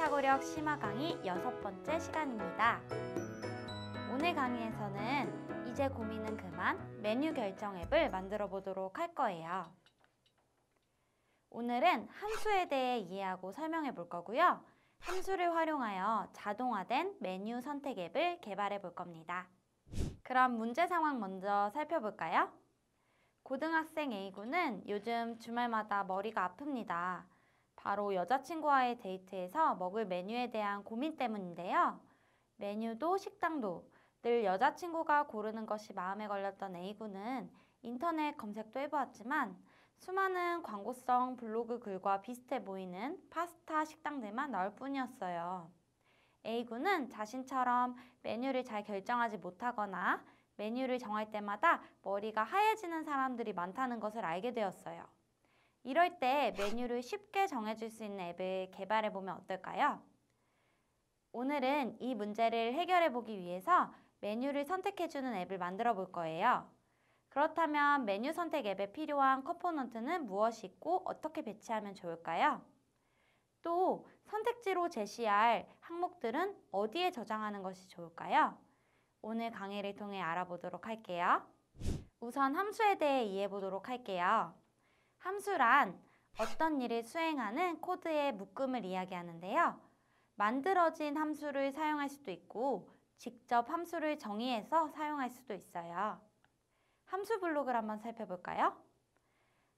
사고력 심화 강의 6번째 시간입니다. 오늘 강의에서는 이제 고민은 그만 메뉴 결정 앱을 만들어 보도록 할 거예요. 오늘은 함수에 대해 이해하고 설명해 볼 거고요. 함수를 활용하여 자동화된 메뉴 선택 앱을 개발해 볼 겁니다. 그럼 문제 상황 먼저 살펴볼까요? 고등학생 A군은 요즘 주말마다 머리가 아픕니다. 바로 여자친구와의 데이트에서 먹을 메뉴에 대한 고민 때문인데요. 메뉴도 식당도 늘 여자친구가 고르는 것이 마음에 걸렸던 A군은 인터넷 검색도 해보았지만 수많은 광고성 블로그 글과 비슷해 보이는 파스타 식당들만 나올 뿐이었어요. A군은 자신처럼 메뉴를 잘 결정하지 못하거나 메뉴를 정할 때마다 머리가 하얘지는 사람들이 많다는 것을 알게 되었어요. 이럴 때 메뉴를 쉽게 정해줄 수 있는 앱을 개발해보면 어떨까요? 오늘은 이 문제를 해결해보기 위해서 메뉴를 선택해주는 앱을 만들어 볼 거예요. 그렇다면 메뉴 선택 앱에 필요한 컴포넌트는 무엇이 있고 어떻게 배치하면 좋을까요? 또 선택지로 제시할 항목들은 어디에 저장하는 것이 좋을까요? 오늘 강의를 통해 알아보도록 할게요. 우선 함수에 대해 이해해보도록 할게요. 함수란 어떤 일을 수행하는 코드의 묶음을 이야기하는데요. 만들어진 함수를 사용할 수도 있고 직접 함수를 정의해서 사용할 수도 있어요. 함수 블록을 한번 살펴볼까요?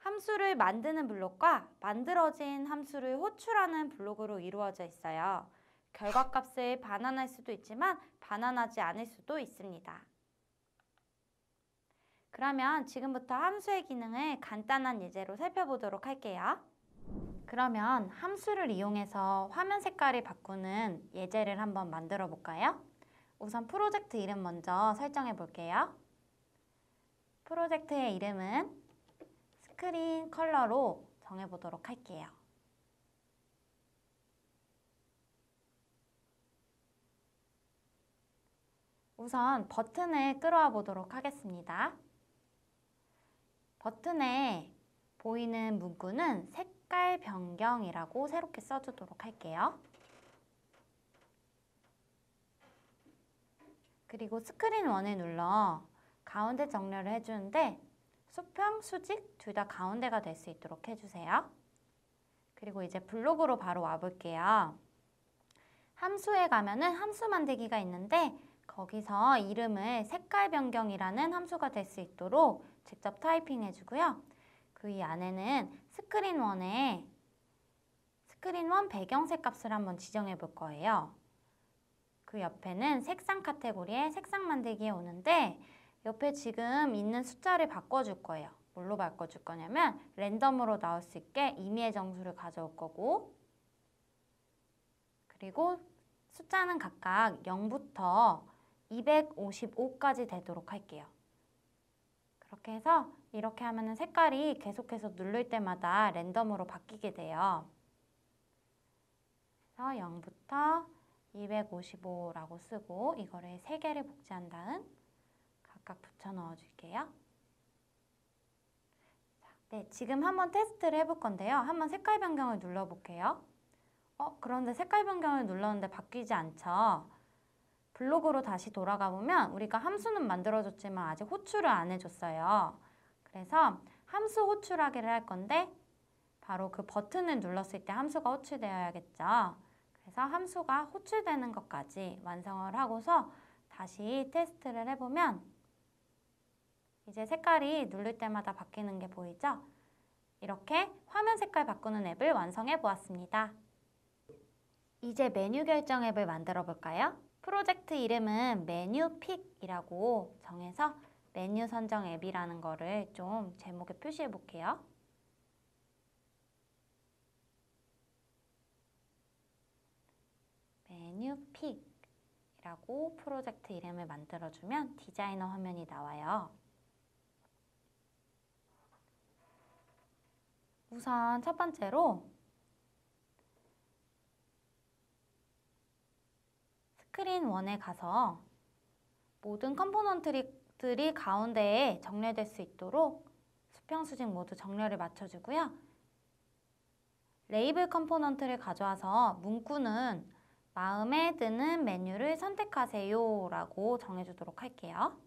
함수를 만드는 블록과 만들어진 함수를 호출하는 블록으로 이루어져 있어요. 결과값을 반환할 수도 있지만 반환하지 않을 수도 있습니다. 그러면 지금부터 함수의 기능을 간단한 예제로 살펴보도록 할게요. 그러면 함수를 이용해서 화면 색깔을 바꾸는 예제를 한번 만들어 볼까요? 우선 프로젝트 이름 먼저 설정해 볼게요. 프로젝트의 이름은 스크린 컬러로 정해 보도록 할게요. 우선 버튼을 끌어와 보도록 하겠습니다. 버튼에 보이는 문구는 색깔 변경이라고 새롭게 써주도록 할게요. 그리고 스크린 1을 눌러 가운데 정렬을 해주는데 수평, 수직 둘 다 가운데가 될 수 있도록 해주세요. 그리고 이제 블록으로 바로 와볼게요. 함수에 가면은 함수 만들기가 있는데 거기서 이름을 색깔 변경이라는 함수가 될 수 있도록 직접 타이핑 해주고요. 그 이 안에는 스크린 1에 스크린 1 배경색 값을 한번 지정해 볼 거예요. 그 옆에는 색상 카테고리에 색상 만들기에 오는데 옆에 지금 있는 숫자를 바꿔줄 거예요. 뭘로 바꿔줄 거냐면 랜덤으로 나올 수 있게 임의의 정수를 가져올 거고 그리고 숫자는 각각 0부터 255까지 되도록 할게요. 그렇게 해서 이렇게 하면 색깔이 계속해서 누를 때마다 랜덤으로 바뀌게 돼요. 그래서 0부터 255라고 쓰고 이거를 3개를 복제한 다음 각각 붙여 넣어 줄게요. 네, 지금 한번 테스트를 해볼 건데요. 한번 색깔 변경을 눌러볼게요. 그런데 색깔 변경을 눌렀는데 바뀌지 않죠? 블록으로 다시 돌아가 보면 우리가 함수는 만들어줬지만 아직 호출을 안 해줬어요. 그래서 함수 호출하기를 할 건데 바로 그 버튼을 눌렀을 때 함수가 호출되어야겠죠. 그래서 함수가 호출되는 것까지 완성을 하고서 다시 테스트를 해보면 이제 색깔이 누를 때마다 바뀌는 게 보이죠? 이렇게 화면 색깔 바꾸는 앱을 완성해 보았습니다. 이제 메뉴 결정 앱을 만들어 볼까요? 프로젝트 이름은 메뉴픽이라고 정해서 메뉴 선정 앱이라는 거를 좀 제목에 표시해 볼게요. 메뉴픽이라고 프로젝트 이름을 만들어주면 디자이너 화면이 나와요. 우선 첫 번째로 스크린 1에 가서 모든 컴포넌트들이 가운데에 정렬될 수 있도록 수평, 수직 모두 정렬을 맞춰주고요. 레이블 컴포넌트를 가져와서 문구는 마음에 드는 메뉴를 선택하세요 라고 정해주도록 할게요.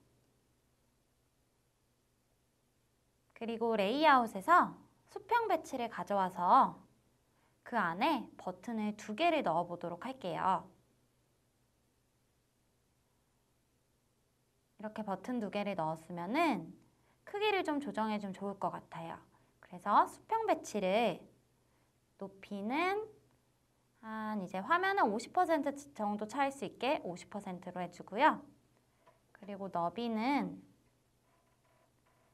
그리고 레이아웃에서 수평 배치를 가져와서 그 안에 버튼을 2개를 넣어 보도록 할게요. 이렇게 버튼 2개를 넣었으면은 크기를 좀 조정해 주면 좋을 것 같아요. 그래서 수평 배치를 높이는 한 이제 화면은 50% 정도 차일 수 있게 50%로 해주고요. 그리고 너비는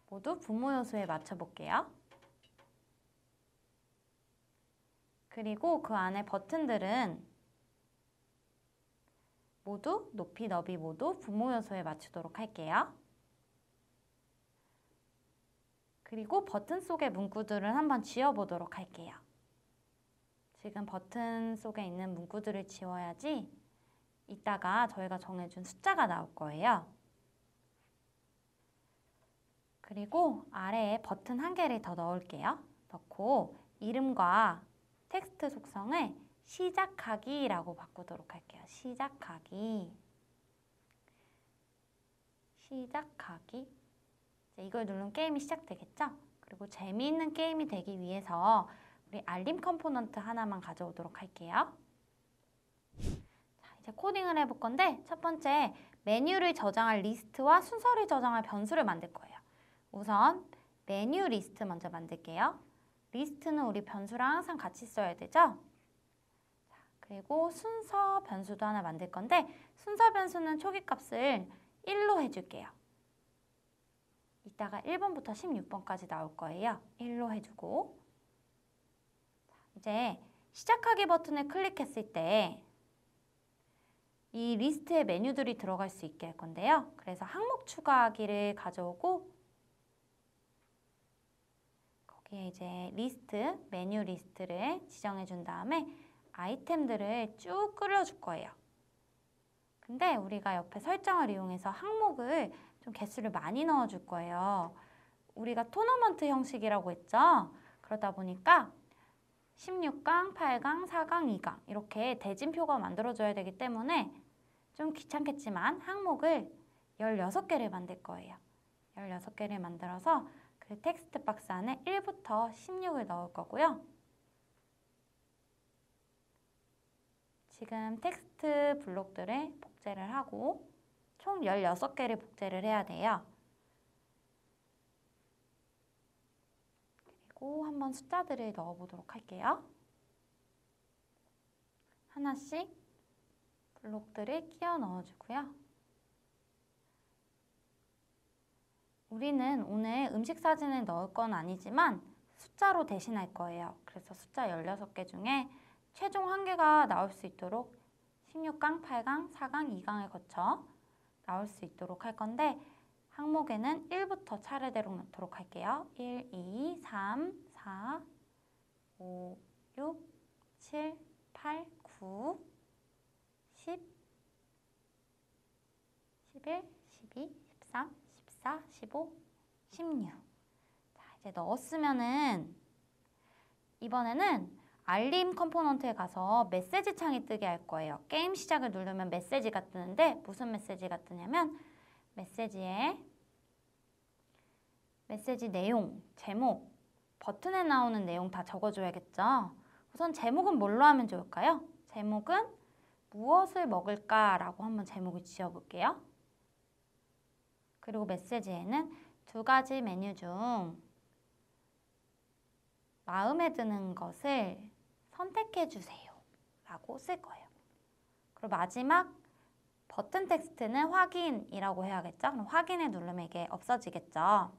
모두 분모 요소에 맞춰 볼게요. 그리고 그 안에 버튼들은 모두 높이, 너비 모두 분모 요소에 맞추도록 할게요. 그리고 버튼 속의 문구들은 한번 지워보도록 할게요. 지금 버튼 속에 있는 문구들을 지워야지 이따가 저희가 정해준 숫자가 나올 거예요. 그리고 아래에 버튼 1개를 더 넣을게요. 넣고 이름과 텍스트 속성을 시작하기라고 바꾸도록 할게요. 시작하기. 이걸 누르면 게임이 시작되겠죠? 그리고 재미있는 게임이 되기 위해서 우리 알림 컴포넌트 하나만 가져오도록 할게요. 자, 이제 코딩을 해볼 건데 첫 번째 메뉴를 저장할 리스트와 순서를 저장할 변수를 만들 거예요. 우선 메뉴 리스트 먼저 만들게요. 리스트는 우리 변수랑 항상 같이 써야 되죠? 자, 그리고 순서 변수도 하나 만들 건데 순서 변수는 초기값을 1로 해줄게요. 이따가 1번부터 16번까지 나올 거예요. 1로 해주고 자, 이제 시작하기 버튼을 클릭했을 때 이 리스트에 메뉴들이 들어갈 수 있게 할 건데요. 그래서 항목 추가하기를 가져오고 거기에 이제 리스트, 메뉴 리스트를 지정해 준 다음에 아이템들을 쭉 끌어줄 거예요. 근데 우리가 옆에 설정을 이용해서 항목을 좀 개수를 많이 넣어줄 거예요. 우리가 토너먼트 형식이라고 했죠? 그러다 보니까 16강, 8강, 4강, 2강 이렇게 대진표가 만들어져야 되기 때문에 좀 귀찮겠지만 항목을 16개를 만들 거예요. 16개를 만들어서 그 텍스트 박스 안에 1부터 16을 넣을 거고요. 지금 텍스트 블록들을 복제를 하고 총 16개를 복제를 해야 돼요. 그리고 한번 숫자들을 넣어보도록 할게요. 하나씩 블록들을 끼워 넣어주고요. 우리는 오늘 음식 사진을 넣을 건 아니지만 숫자로 대신할 거예요. 그래서 숫자 16개 중에 최종 1개가 나올 수 있도록 16강, 8강, 4강, 2강을 거쳐 나올 수 있도록 할 건데 항목에는 1부터 차례대로 넣도록 할게요. 1, 2, 3, 4, 5, 6, 7, 8, 9, 10, 11, 12, 13, 14, 15, 16. 자, 이제 넣었으면은 이번에는 알림 컴포넌트에 가서 메시지 창이 뜨게 할 거예요. 게임 시작을 누르면 메시지가 뜨는데 무슨 메시지가 뜨냐면 메시지에 메시지 내용, 제목, 버튼에 나오는 내용 다 적어줘야겠죠. 우선 제목은 뭘로 하면 좋을까요? 제목은 무엇을 먹을까? 라고 한번 제목을 지어볼게요. 그리고 메시지에는 2가지 메뉴 중 마음에 드는 것을 선택해 주세요 라고 쓸 거예요. 그리고 마지막 버튼 텍스트는 확인이라고 해야겠죠? 그럼 확인을 누르면 이게 없어지겠죠? 자,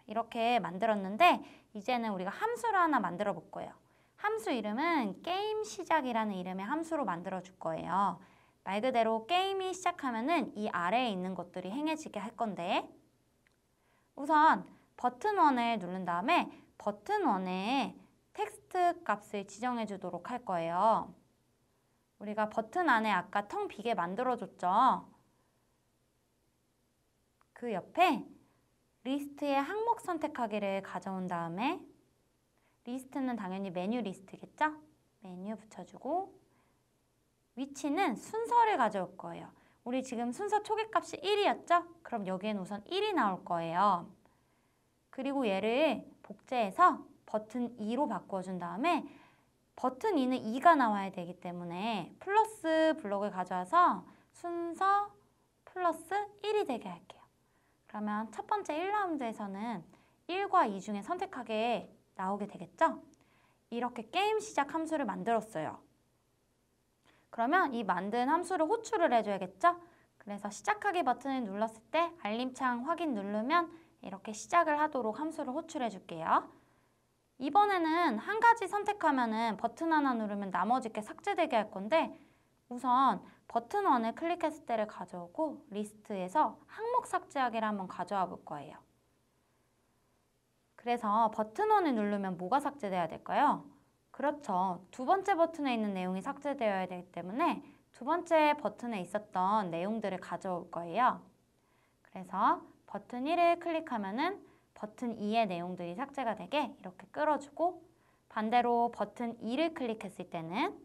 이렇게 만들었는데 이제는 우리가 함수를 하나 만들어 볼 거예요. 함수 이름은 게임 시작이라는 이름의 함수로 만들어 줄 거예요. 말 그대로 게임이 시작하면은 이 아래에 있는 것들이 행해지게 할 건데 우선 버튼 1을 누른 다음에 버튼 1에 텍스트 값을 지정해 주도록 할 거예요. 우리가 버튼 안에 아까 텅 비게 만들어 줬죠. 그 옆에 리스트의 항목 선택하기를 가져온 다음에 리스트는 당연히 메뉴 리스트겠죠? 메뉴 붙여주고 위치는 순서를 가져올 거예요. 우리 지금 순서 초기값이 1이었죠? 그럼 여기엔 우선 1이 나올 거예요. 그리고 얘를 복제해서 버튼 2로 바꿔준 다음에 버튼 2는 2가 나와야 되기 때문에 플러스 블록을 가져와서 순서 플러스 1이 되게 할게요. 그러면 첫 번째 1라운드에서는 1과 2 중에 선택하게 나오게 되겠죠? 이렇게 게임 시작 함수를 만들었어요. 그러면 이 만든 함수를 호출을 해줘야겠죠? 그래서 시작하기 버튼을 눌렀을 때 알림창 확인 누르면 이렇게 시작을 하도록 함수를 호출해 줄게요. 이번에는 한 가지 선택하면은 버튼 하나 누르면 나머지 게 삭제되게 할 건데 우선 버튼 1을 클릭했을 때를 가져오고 리스트에서 항목 삭제하기를 한번 가져와 볼 거예요. 그래서 버튼 1을 누르면 뭐가 삭제돼야 될까요? 그렇죠. 두 번째 버튼에 있는 내용이 삭제되어야 되기 때문에 두 번째 버튼에 있었던 내용들을 가져올 거예요. 그래서 버튼 1을 클릭하면은 버튼 2의 내용들이 삭제가 되게 이렇게 끌어주고 반대로 버튼 2를 클릭했을 때는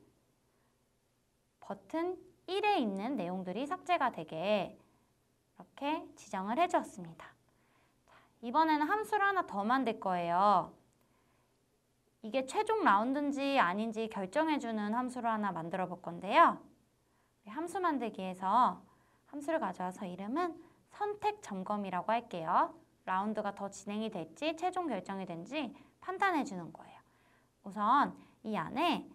버튼 1에 있는 내용들이 삭제가 되게 이렇게 지정을 해주었습니다. 이번에는 함수를 하나 더 만들 거예요. 이게 최종 라운드인지 아닌지 결정해주는 함수를 하나 만들어 볼 건데요. 함수 만들기에서 함수를 가져와서 이름은 선택 점검이라고 할게요. 라운드가 더 진행이 될지 최종 결정이 된지 판단해 주는 거예요. 우선 이 안에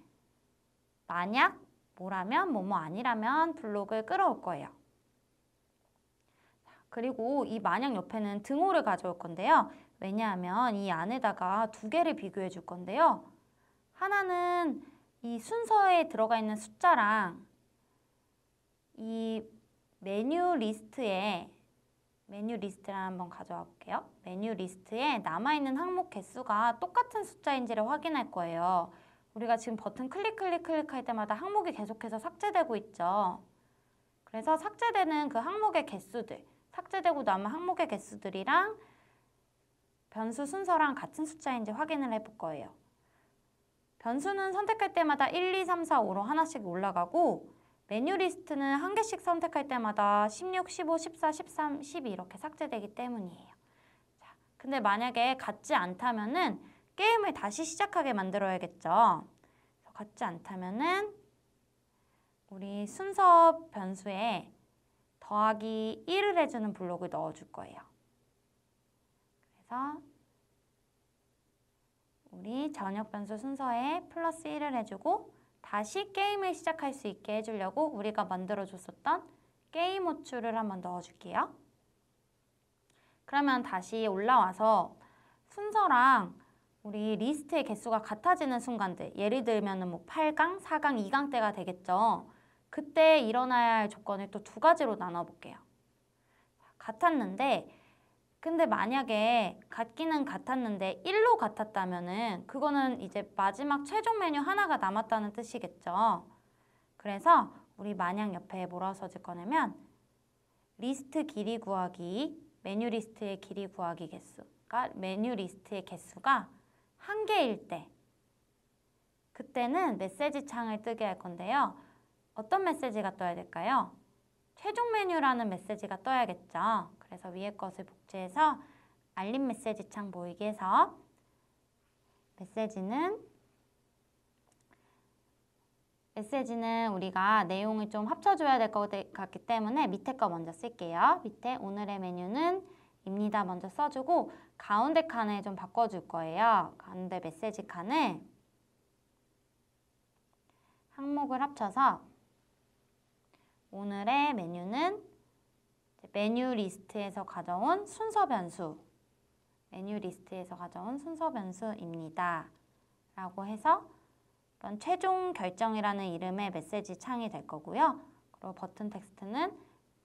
만약 뭐라면 뭐뭐 아니라면 블록을 끌어올 거예요. 그리고 이 만약 옆에는 등호를 가져올 건데요. 왜냐하면 이 안에다가 두 개를 비교해 줄 건데요. 하나는 이 순서에 들어가 있는 숫자랑 이 메뉴 리스트를 한번 가져와 볼게요. 메뉴 리스트에 남아있는 항목 개수가 똑같은 숫자인지를 확인할 거예요. 우리가 지금 버튼 클릭할 때마다 항목이 계속해서 삭제되고 있죠. 그래서 삭제되는 그 항목의 개수들, 삭제되고 남은 항목의 개수들이랑 변수 순서랑 같은 숫자인지 확인을 해볼 거예요. 변수는 선택할 때마다 1, 2, 3, 4, 5로 하나씩 올라가고 메뉴 리스트는 한 개씩 선택할 때마다 16, 15, 14, 13, 12 이렇게 삭제되기 때문이에요. 자, 근데 만약에 같지 않다면은 게임을 다시 시작하게 만들어야겠죠. 같지 않다면은 우리 순서 변수에 더하기 1을 해주는 블록을 넣어줄 거예요. 그래서 우리 전역 변수 순서에 플러스 1을 해주고 다시 게임을 시작할 수 있게 해주려고 우리가 만들어줬었던 게임 호출을 한번 넣어줄게요. 그러면 다시 올라와서 순서랑 우리 리스트의 개수가 같아지는 순간들, 예를 들면 뭐 8강, 4강, 2강 때가 되겠죠. 그때 일어나야 할 조건을 또 두 가지로 나눠볼게요. 같았는데 근데 만약에 같기는 같았는데 1로 같았다면은 그거는 이제 마지막 최종 메뉴 하나가 남았다는 뜻이겠죠. 그래서 우리 만약 옆에 뭐라고 써줄 거냐면 리스트 길이 구하기, 메뉴 리스트의 길이 구하기 개수가 메뉴 리스트의 개수가 1개일 때 그때는 메시지 창을 뜨게 할 건데요. 어떤 메시지가 떠야 될까요? 최종 메뉴라는 메시지가 떠야겠죠. 그래서 위에 것을 복제해서 알림 메시지 창 보이게 해서 메시지는 우리가 내용을 좀 합쳐줘야 될 것 같기 때문에 밑에 거 먼저 쓸게요. 밑에 오늘의 메뉴는 입니다 먼저 써주고 가운데 칸을 좀 바꿔줄 거예요. 가운데 메시지 칸을 항목을 합쳐서 오늘의 메뉴는 메뉴 리스트에서 가져온 순서 변수 입니다. 라고 해서 이건 최종 결정이라는 이름의 메시지 창이 될 거고요. 그리고 버튼 텍스트는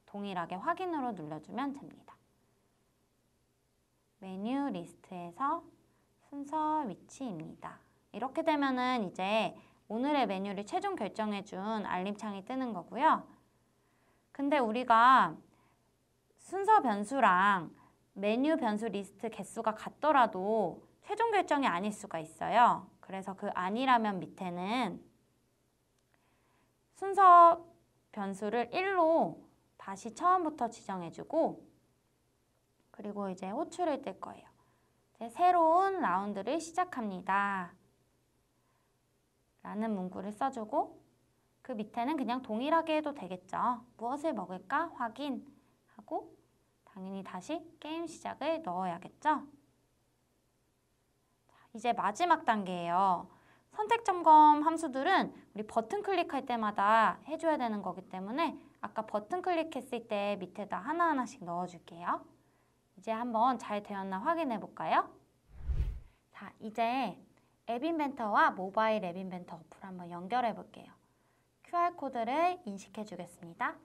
동일하게 확인으로 눌러주면 됩니다. 메뉴 리스트에서 순서 위치입니다. 이렇게 되면은 이제 오늘의 메뉴를 최종 결정해준 알림창이 뜨는 거고요. 근데 우리가 순서 변수랑 메뉴 변수 리스트 개수가 같더라도 최종 결정이 아닐 수가 있어요. 그래서 그 아니라면 밑에는 순서 변수를 1로 다시 처음부터 지정해주고 그리고 이제 호출을 뜰 거예요. 이제 새로운 라운드를 시작합니다. 라는 문구를 써주고 그 밑에는 그냥 동일하게 해도 되겠죠. 무엇을 먹을까 확인하고 당연히 다시 게임 시작을 넣어야겠죠. 자, 이제 마지막 단계예요. 선택 점검 함수들은 우리 버튼 클릭할 때마다 해줘야 되는 거기 때문에 아까 버튼 클릭했을 때 밑에다 하나하나씩 넣어줄게요. 이제 한번 잘 되었나 확인해 볼까요? 자, 이제 앱 인벤터와 모바일 앱 인벤터 어플 한번 연결해 볼게요. QR코드를 인식해 주겠습니다.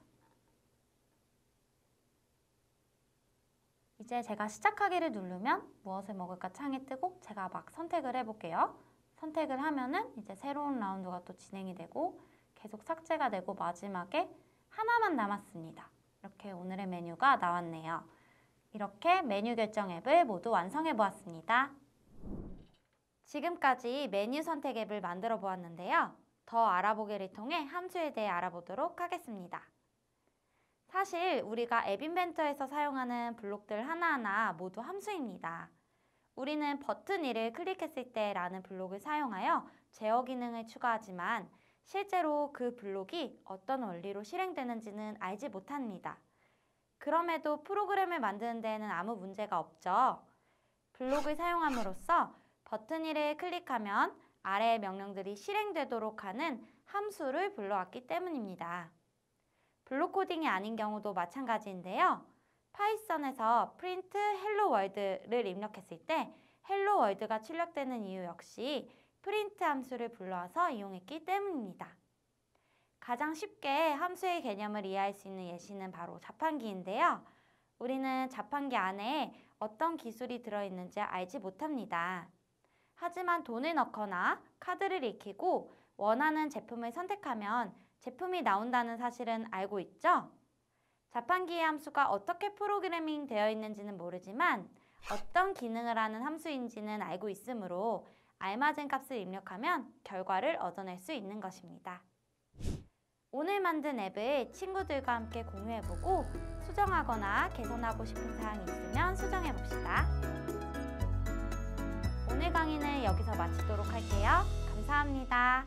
이제 제가 시작하기를 누르면 무엇을 먹을까 창이 뜨고 제가 막 선택을 해볼게요. 선택을 하면은 이제 새로운 라운드가 또 진행이 되고 계속 삭제가 되고 마지막에 하나만 남았습니다. 이렇게 오늘의 메뉴가 나왔네요. 이렇게 메뉴 결정 앱을 모두 완성해 보았습니다. 지금까지 메뉴 선택 앱을 만들어 보았는데요. 더 알아보기를 통해 함수에 대해 알아보도록 하겠습니다. 사실 우리가 앱 인벤터에서 사용하는 블록들 하나하나 모두 함수입니다. 우리는 버튼 1을 클릭했을 때 라는 블록을 사용하여 제어 기능을 추가하지만 실제로 그 블록이 어떤 원리로 실행되는지는 알지 못합니다. 그럼에도 프로그램을 만드는 데에는 아무 문제가 없죠. 블록을 사용함으로써 버튼 1을 클릭하면 아래의 명령들이 실행되도록 하는 함수를 불러왔기 때문입니다. 블록 코딩이 아닌 경우도 마찬가지인데요. 파이썬에서 print hello world를 입력했을 때 hello world가 출력되는 이유 역시 print 함수를 불러와서 이용했기 때문입니다. 가장 쉽게 함수의 개념을 이해할 수 있는 예시는 바로 자판기인데요. 우리는 자판기 안에 어떤 기술이 들어있는지 알지 못합니다. 하지만 돈을 넣거나 카드를 익히고 원하는 제품을 선택하면 제품이 나온다는 사실은 알고 있죠? 자판기의 함수가 어떻게 프로그래밍 되어 있는지는 모르지만 어떤 기능을 하는 함수인지는 알고 있으므로 알맞은 값을 입력하면 결과를 얻어낼 수 있는 것입니다. 오늘 만든 앱을 친구들과 함께 공유해보고 수정하거나 개선하고 싶은 사항이 있으면 수정해봅시다. 오늘 강의는 여기서 마치도록 할게요. 감사합니다.